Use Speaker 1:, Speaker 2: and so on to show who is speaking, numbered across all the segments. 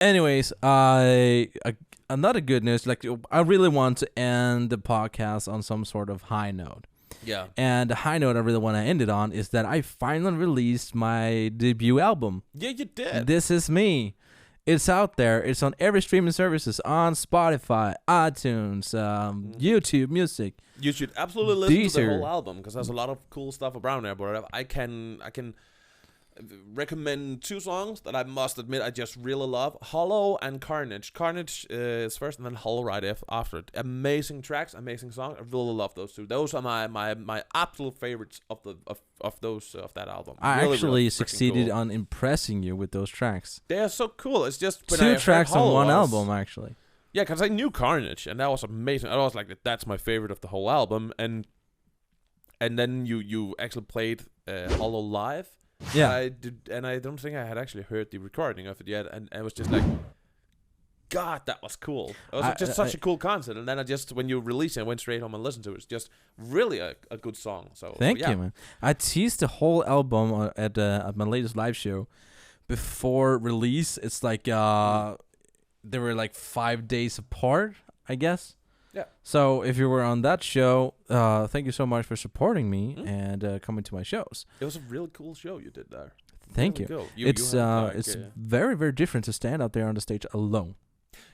Speaker 1: Anyways, another good news. Like, I really want to end the podcast on some sort of high note.
Speaker 2: Yeah.
Speaker 1: And the high note I really want to end it on is that I finally released my debut album.
Speaker 2: Yeah, you did.
Speaker 1: This Is Me. It's out there. It's on every streaming services, on Spotify, iTunes, YouTube Music.
Speaker 2: You should absolutely listen to the
Speaker 1: Deezer.
Speaker 2: whole album because there's a lot of cool stuff around there. But I can recommend 2 songs that I must admit I just really love: Hollow and Carnage. Carnage is first, and then Hollow right after it. Amazing tracks, amazing song. I really love those 2. Those are my absolute favorites of that album.
Speaker 1: I
Speaker 2: really,
Speaker 1: actually
Speaker 2: really freaking
Speaker 1: succeeded
Speaker 2: cool.
Speaker 1: on impressing you with those tracks.
Speaker 2: They are so cool. It's just when
Speaker 1: 2
Speaker 2: I heard
Speaker 1: tracks on
Speaker 2: Hollow,
Speaker 1: one
Speaker 2: I was-
Speaker 1: album, actually.
Speaker 2: Yeah, because I knew Carnage, and that was amazing. I was like, that's my favorite of the whole album. And then you actually played Hollow live.
Speaker 1: Yeah.
Speaker 2: I did, and I don't think I had actually heard the recording of it yet, and I was just like, God, that was cool. It was just such a cool concert. And then when you released it, I went straight home and listened to it. It's just really a good song.
Speaker 1: Thank
Speaker 2: yeah.
Speaker 1: you, man. I teased the whole album at my latest live show before release. It's like they were like 5 days apart, I guess.
Speaker 2: Yeah.
Speaker 1: So if you were on that show, thank you so much for supporting me and coming to my shows.
Speaker 2: It was a really cool show you did there.
Speaker 1: Thank
Speaker 2: Really
Speaker 1: you.
Speaker 2: cool.
Speaker 1: It's
Speaker 2: you had,
Speaker 1: it's very, very different to stand out there on the stage alone.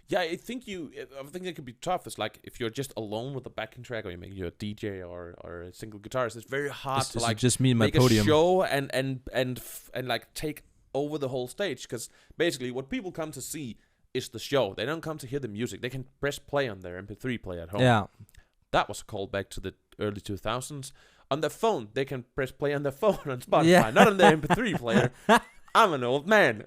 Speaker 2: Yeah, I think it could be tough. It's like if you're just alone with a backing track, or you're a DJ or a single guitarist, it's very hard to like
Speaker 1: just me and my
Speaker 2: make
Speaker 1: podium.
Speaker 2: a show and like take over the whole stage. Because basically, what people come to see is the show. They don't come to hear the music. They can press play on their MP3 player at home.
Speaker 1: Yeah.
Speaker 2: That was a callback to the early 2000s. On their phone, they can press play on their phone on Spotify,
Speaker 1: Yeah.
Speaker 2: not on their MP3 player. I'm an old man.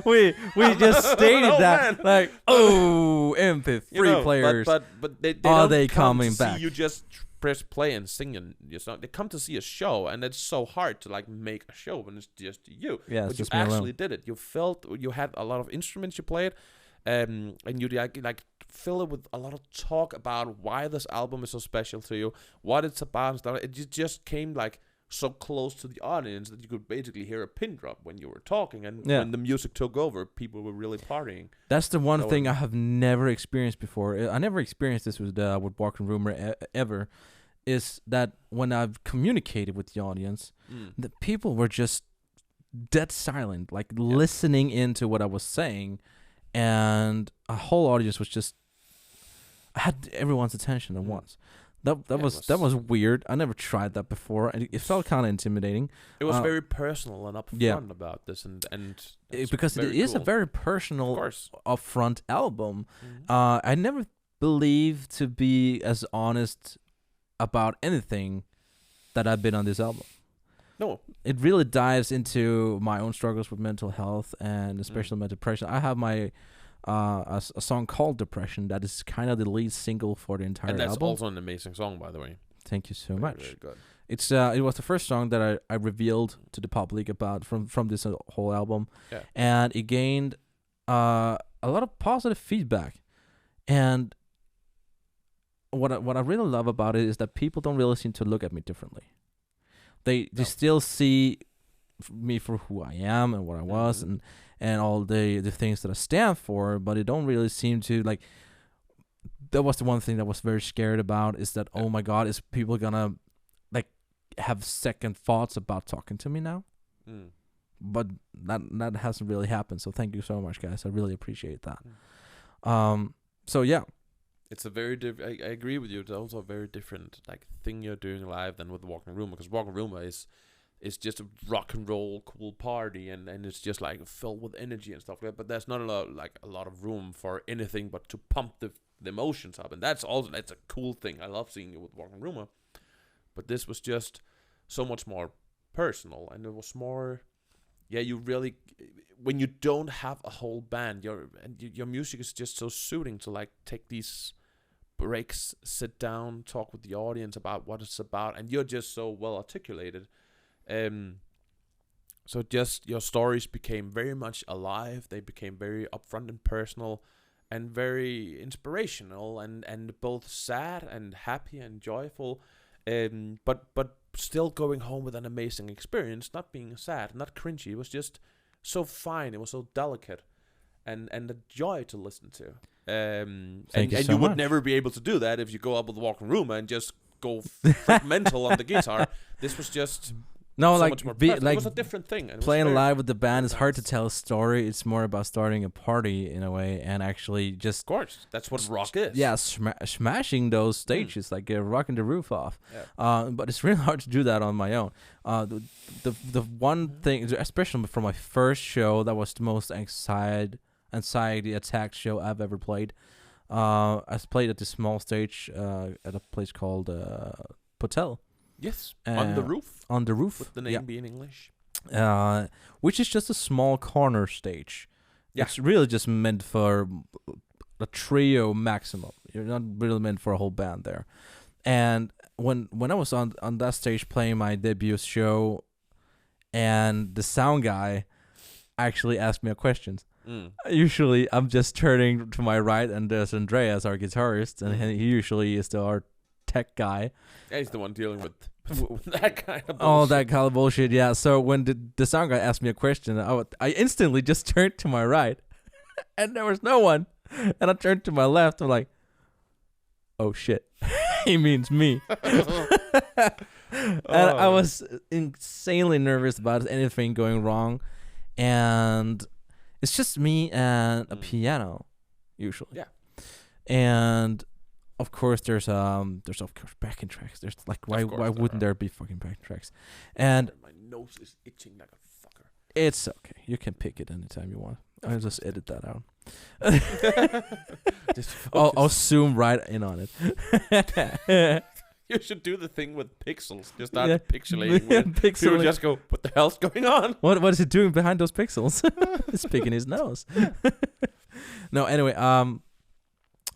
Speaker 1: we just stated
Speaker 2: old
Speaker 1: that
Speaker 2: man.
Speaker 1: like, oh, MP3 players.
Speaker 2: But they
Speaker 1: Are
Speaker 2: don't
Speaker 1: they
Speaker 2: come
Speaker 1: coming
Speaker 2: to see
Speaker 1: back?
Speaker 2: you just press play and sing your song. They come to see a show, and it's so hard to like make a show when it's just you.
Speaker 1: Yeah,
Speaker 2: but
Speaker 1: it's
Speaker 2: you
Speaker 1: just me alone.
Speaker 2: actually did it. You felt you had a lot of instruments you played, and you like fill it with a lot of talk about why this album is so special to you, what it's about and stuff. It just came like so close to the audience that you could basically hear a pin drop when you were talking, and when the music took over, people were really partying.
Speaker 1: That's the one thing I have never experienced before. I never experienced this with Walking Rumor ever. Is that when I've communicated with the audience, the people were just dead silent, like listening into what I was saying, and a whole audience was just had everyone's attention at once. That was weird. I never tried that before, and it felt kind of intimidating.
Speaker 2: It was very personal and upfront about this, and
Speaker 1: because it is a very personal, upfront album. I never believed to be as honest about anything that I've been on this album.
Speaker 2: No,
Speaker 1: it really dives into my own struggles with mental health and especially my depression. I have my a song called Depression that is kind of the lead single for the entire album.
Speaker 2: And that's also an amazing song, by the way.
Speaker 1: Thank you so much.
Speaker 2: Very good.
Speaker 1: It was the first song that I revealed to the public about from this whole album, and it gained a lot of positive feedback. And what I really love about it is that people don't really seem to look at me differently. They still see me for who I am and what I was and all the things that I stand for, but it don't really seem to like. That was the one thing that I was very scared about, is that oh my God, is people gonna like have second thoughts about talking to me now? But that hasn't really happened. So thank you so much, guys. I really appreciate that. So yeah.
Speaker 2: It's a very I agree with you. It's also a very different like thing you're doing live than with Walking Rumor, because Walking Rumor is just a rock and roll cool party, and it's just like filled with energy and stuff like that. But there's not a lot of room for anything but to pump the emotions up, and that's a cool thing. I love seeing it with Walking Rumor, but this was just so much more personal, and it was more. Yeah, you really, when you don't have a whole band, your music is just so suiting to like take these breaks, sit down, talk with the audience about what it's about, and you're just so well articulated. So just your stories became very much alive. They became very upfront and personal, and very inspirational, and both sad and happy and joyful, but still going home with an amazing experience. Not being sad, not cringy. It was just so fine. It was so delicate, and a joy to listen to.
Speaker 1: Thank
Speaker 2: and
Speaker 1: you
Speaker 2: and
Speaker 1: so
Speaker 2: you would
Speaker 1: much.
Speaker 2: never be able to do that if you go up with the walking room and just go mental on the guitar. This was just
Speaker 1: No,
Speaker 2: so
Speaker 1: like
Speaker 2: much more
Speaker 1: be
Speaker 2: perfect.
Speaker 1: like
Speaker 2: It was a different thing. And it was
Speaker 1: playing
Speaker 2: very,
Speaker 1: live with the band
Speaker 2: very
Speaker 1: is hard to
Speaker 2: nice.
Speaker 1: tell a story. It's more about starting a party in a way and actually just
Speaker 2: Of course, that's what rock is.
Speaker 1: yeah, smashing those stages, like rocking the roof off.
Speaker 2: Yeah.
Speaker 1: But it's really hard to do that on my own. The one thing, especially for my first show, that was the most anxiety attacked show I've ever played. I played at this small stage at a place called Potel.
Speaker 2: Yes, on the roof.
Speaker 1: On the roof,
Speaker 2: With the name being English.
Speaker 1: which is just a small corner stage.
Speaker 2: Yeah.
Speaker 1: It's really just meant for a trio maximum. You're not really meant for a whole band there. And when I was on that stage playing my debut show, and the sound guy actually asked me a question. Usually I'm just turning to my right, and there's Andreas, our guitarist, and he usually is our tech guy.
Speaker 2: Yeah, he's the one dealing with that kind of bullshit.
Speaker 1: All that kind of bullshit, yeah. So when the sound guy asked me a question, I instantly just turned to my right, and there was no one. And I turned to my left. I'm like, oh shit, he means me. And I was insanely nervous about anything going wrong, and it's just me and a piano, usually.
Speaker 2: Yeah.
Speaker 1: And of course there's of course backing tracks. There's like why wouldn't there be fucking backing tracks? And
Speaker 2: my nose is itching like a fucker.
Speaker 1: it's okay. You can pick it anytime you want. I'll just edit that out. I'll zoom right in on it.
Speaker 2: You should do the thing with pixels. Just start pixelating with
Speaker 1: Pixelating.
Speaker 2: people just go, what the hell's going on?
Speaker 1: What is he doing behind those pixels? He's picking his nose. No, anyway,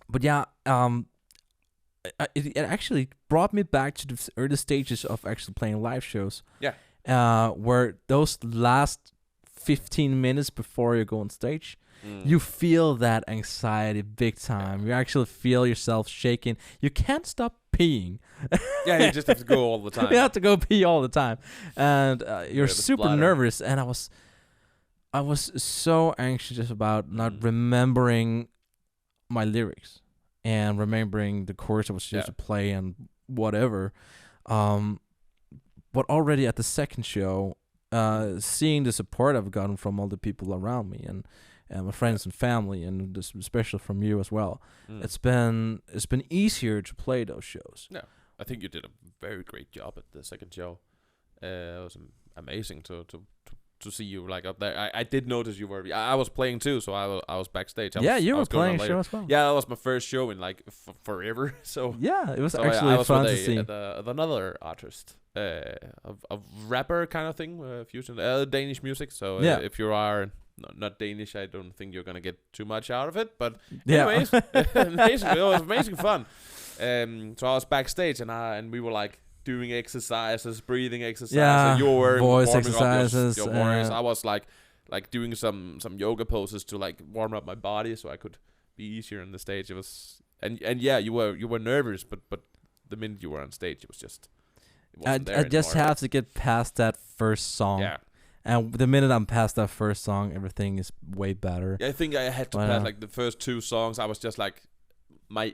Speaker 1: but yeah, it actually brought me back to the early stages of actually playing live shows.
Speaker 2: Yeah.
Speaker 1: Where those last 15 minutes before you go on stage, you feel that anxiety big time. You actually feel yourself shaking. You can't stop peeing.
Speaker 2: Yeah, you just have to go all the time.
Speaker 1: You have to go pee all the time, and you're super
Speaker 2: bladder.
Speaker 1: nervous. And I was so anxious about not remembering my lyrics and remembering the chords I was supposed to play and whatever. But already at the second show, seeing the support I've gotten from all the people around me and my friends and family, and especially from you as well, it's been easier to play those shows.
Speaker 2: Yeah, I think you did a very great job at the second show. It was amazing to see you like up there. I did notice you were. I was playing too, so I was backstage.
Speaker 1: You were playing a show as well.
Speaker 2: Yeah, that was my first show in like forever. So
Speaker 1: yeah, it was
Speaker 2: so
Speaker 1: actually
Speaker 2: I was
Speaker 1: fun
Speaker 2: with
Speaker 1: to see.
Speaker 2: Of another artist, of rapper kind of thing, fusion, Danish music. So if you are not Danish, I don't think you're gonna get too much out of it. But anyways, amazing. It was amazing fun. So I was backstage and we were like doing exercises, breathing exercises.
Speaker 1: Yeah,
Speaker 2: You were
Speaker 1: voice
Speaker 2: warming
Speaker 1: exercises.
Speaker 2: Up your voice. I was like doing some yoga poses to like warm up my body so I could be easier on the stage. It was and yeah, you were nervous, but the minute you were on stage, it was just.
Speaker 1: I just have to get past that first song.
Speaker 2: Yeah.
Speaker 1: And the minute I'm past that first song, everything is way better.
Speaker 2: Yeah, I think I had to pass like the first two songs. I was just like, my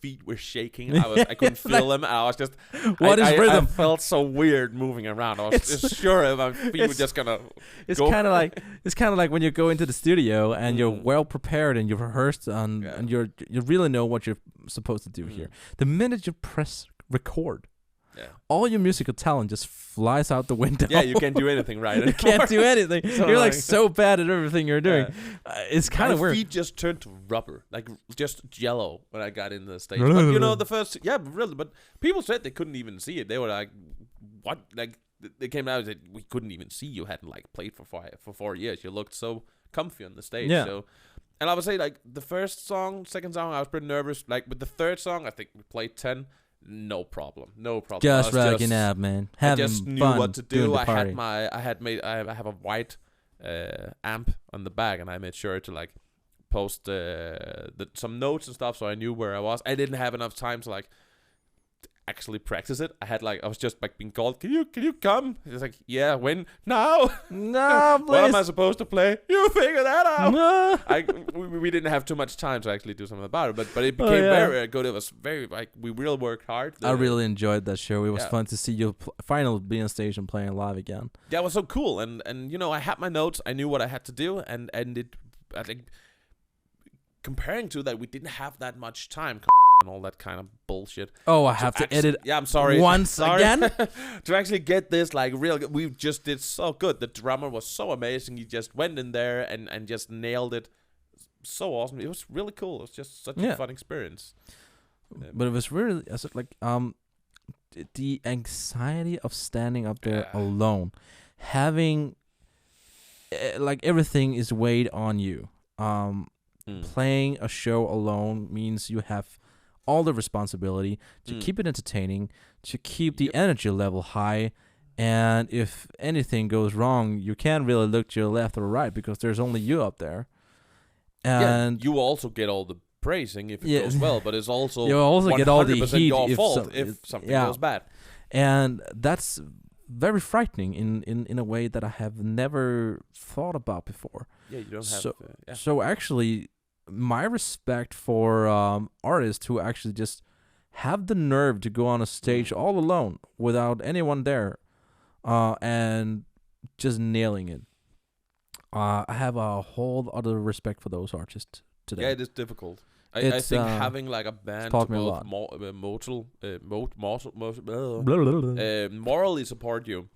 Speaker 2: feet were shaking. I couldn't feel them. I was just
Speaker 1: what is rhythm?
Speaker 2: I felt so weird moving around. I was just sure my feet were just gonna.
Speaker 1: It's kind of like when you go into the studio and you're well prepared and you've rehearsed and you really know what you're supposed to do here. The minute you press record. Yeah. All your musical talent just flies out the window.
Speaker 2: Yeah, you can't do anything right anymore.
Speaker 1: You can't do anything. So you're like so bad at everything you're doing. It's kind of weird.
Speaker 2: My feet just turned to rubber, like just jello when I got in the stage. But the first, really. But people said they couldn't even see it. They were like, "What?" Like they came out and said, "We couldn't even see you hadn't like played for 4 years. You looked so comfy on the stage."
Speaker 1: Yeah.
Speaker 2: So, and I would say like the first song, second song, I was pretty nervous. Like with the third song, I think we played 10. No problem.
Speaker 1: Just rocking out, man. Having
Speaker 2: I just knew
Speaker 1: fun
Speaker 2: what to do. I
Speaker 1: had
Speaker 2: have a white amp on the back, and I made sure to like post some notes and stuff, so I knew where I was. I didn't have enough time to like actually practice it. I was just like being called. Can you come? It's like, yeah, when? Now?
Speaker 1: No, please.
Speaker 2: What am I supposed to play? You figure that out.
Speaker 1: No.
Speaker 2: We didn't have too much time to actually do something about it, but it became very good. It was very like we really worked hard.
Speaker 1: I really enjoyed that show. It was fun to see you finally be on stage and playing live again.
Speaker 2: Yeah, it was so cool, and I had my notes. I knew what I had to do, and I think comparing to that, we didn't have that much time. And all that kind of bullshit.
Speaker 1: Oh, I have to edit.
Speaker 2: Yeah, I'm sorry.
Speaker 1: Once again,
Speaker 2: to actually get this like real. We just did so good. The drummer was so amazing. He just went in there and just nailed it. So awesome. It was really cool. It was just such a fun experience.
Speaker 1: But it was really like the anxiety of standing up there alone, having like everything is weighed on you. Playing a show alone means you have all the responsibility to keep it entertaining, to keep the energy level high, and if anything goes wrong, you can't really look to your left or right because there's only you up there. And
Speaker 2: you also get all the praising if it goes well, but it's also
Speaker 1: you also get all the heat
Speaker 2: your fault if something goes bad.
Speaker 1: And that's very frightening in a way that I have never thought about before.
Speaker 2: Yeah, you don't have
Speaker 1: So actually, my respect for artists who actually just have the nerve to go on a stage all alone without anyone there and just nailing it. I have a whole other respect for those artists today.
Speaker 2: Yeah, it is difficult. I think having like a band to both morally support you,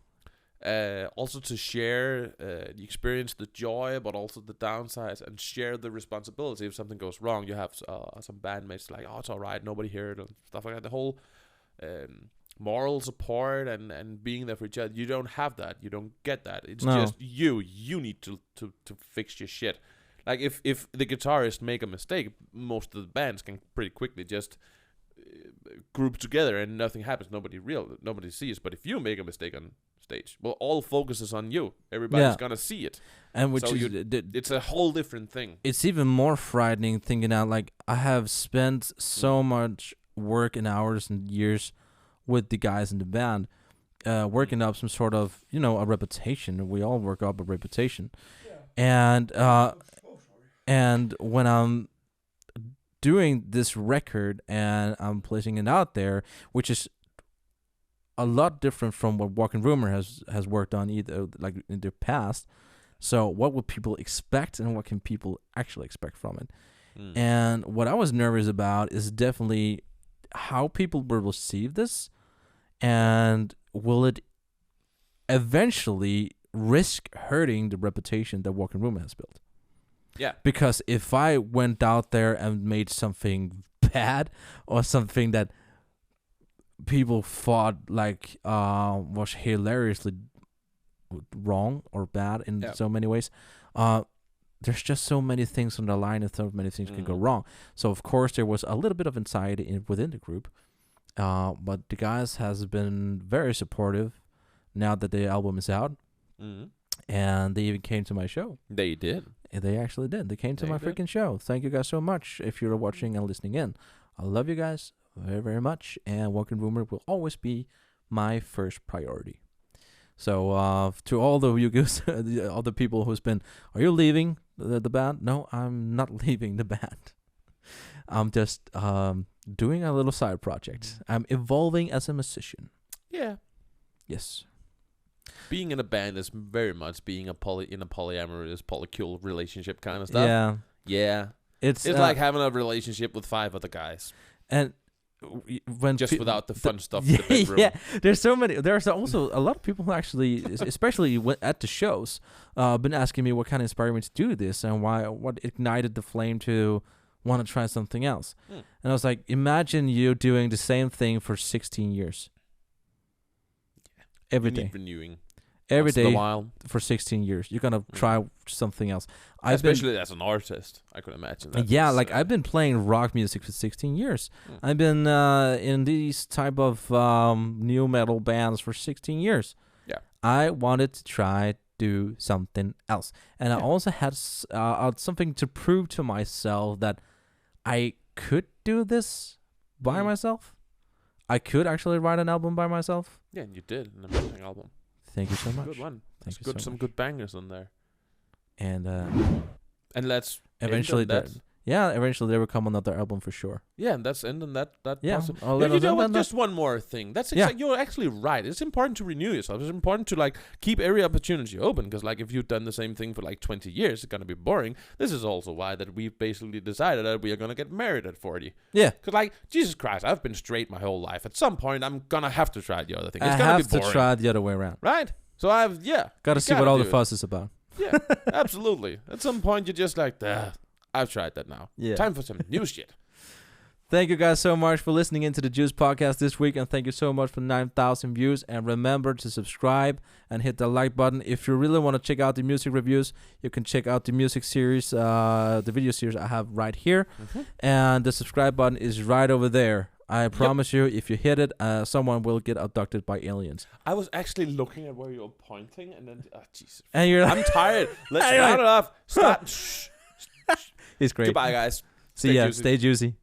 Speaker 2: also to share the experience, the joy, but also the downsides, and share the responsibility if something goes wrong. You have some bandmates like, oh, it's all right, nobody heard, and stuff like that. The whole moral support and being there for each other, you don't have that. You don't get that. It's just you need to fix your shit. Like if the guitarist make a mistake, most of the bands can pretty quickly just group together and nothing happens. Nobody sees. But if you make a mistake on stage, well, all focus is on you. Everybody's gonna see it,
Speaker 1: and which
Speaker 2: it's a whole different thing.
Speaker 1: It's even more frightening thinking out like I have spent so much work and hours and years with the guys in the band, working up some sort of a reputation. We all work up a reputation, and when I'm doing this record and I'm placing it out there, which is a lot different from what Walking Rumor has worked on either like in the past. So what would people expect and what can people actually expect from it? And what I was nervous about is definitely how people will receive this, and will it eventually risk hurting the reputation that Walking Rumor has built?
Speaker 2: Yeah.
Speaker 1: Because if I went out there and made something bad or something that people thought like was hilariously wrong or bad in so many ways, there's just so many things on the line and so many things can go wrong. So of course there was a little bit of anxiety within the group, but the guys has been very supportive now that the album is out. And they even came to my show.
Speaker 2: They did.
Speaker 1: They actually did. They came to my freaking show. Thank you guys so much if you're watching and listening in. I love you guys very, very much. And Walking Rumor will always be my first priority. So to all of you guys, all the people who's been, are you leaving the band? No, I'm not leaving the band. I'm just doing a little side project. I'm evolving as a musician.
Speaker 2: Yeah.
Speaker 1: Yes.
Speaker 2: Being in a band is very much being in a polyamorous, polycule relationship kind of stuff.
Speaker 1: Yeah.
Speaker 2: Yeah. It's like having a relationship with 5 other guys.
Speaker 1: And when
Speaker 2: without the fun stuff in the bedroom.
Speaker 1: Yeah, there's also a lot of people who actually, especially at the shows, been asking me what kind of inspired me to do this and what ignited the flame to want to try something else. And I was like, imagine you doing the same thing for 16 years. Every day.
Speaker 2: Renewing.
Speaker 1: Every day for 16 years. You're going to try something else.
Speaker 2: Especially as an artist, I could imagine that.
Speaker 1: Yeah, I've been playing rock music for 16 years. I've been in these type of new metal bands for 16 years.
Speaker 2: Yeah.
Speaker 1: I wanted to try do something else. And I also had something to prove to myself that I could do this by myself. I could actually write an album by myself.
Speaker 2: Yeah, and you did an amazing album.
Speaker 1: Thank you so much.
Speaker 2: Good one.
Speaker 1: Thank you
Speaker 2: good.
Speaker 1: so
Speaker 2: Some
Speaker 1: much.
Speaker 2: good bangers on there.
Speaker 1: And
Speaker 2: let's
Speaker 1: eventually eventually there will come another album for sure.
Speaker 2: Yeah, and that's ending that.
Speaker 1: Yeah,
Speaker 2: Just one more thing. That's you're actually right. It's important to renew yourself. It's important to like keep every opportunity open, because like if you've done the same thing for like 20 years, it's gonna be boring. This is also why that we've basically decided that we are gonna get married at 40.
Speaker 1: Yeah,
Speaker 2: because like Jesus Christ, I've been straight my whole life. At some point, I'm gonna have to try the other thing. It's gonna be boring.
Speaker 1: To try the other way around,
Speaker 2: right? So
Speaker 1: gotta see what all the fuss is about.
Speaker 2: Yeah, absolutely. At some point, you're just like, I've tried that now.
Speaker 1: Yeah.
Speaker 2: Time for some new shit.
Speaker 1: Thank you guys so much for listening into the Juice Podcast this week, and thank you so much for 9,000 views. And remember to subscribe and hit the like button. If you really want to check out the music reviews, you can check out the music series, the video series I have right here. Mm-hmm. And the subscribe button is right over there. I promise you, if you hit it, someone will get abducted by aliens.
Speaker 2: I was actually looking at where you were pointing, and then, Jesus.
Speaker 1: And you're like,
Speaker 2: I'm tired. Let's round it off. Stop.
Speaker 1: He's great.
Speaker 2: Goodbye, guys.
Speaker 1: See ya. Stay juicy.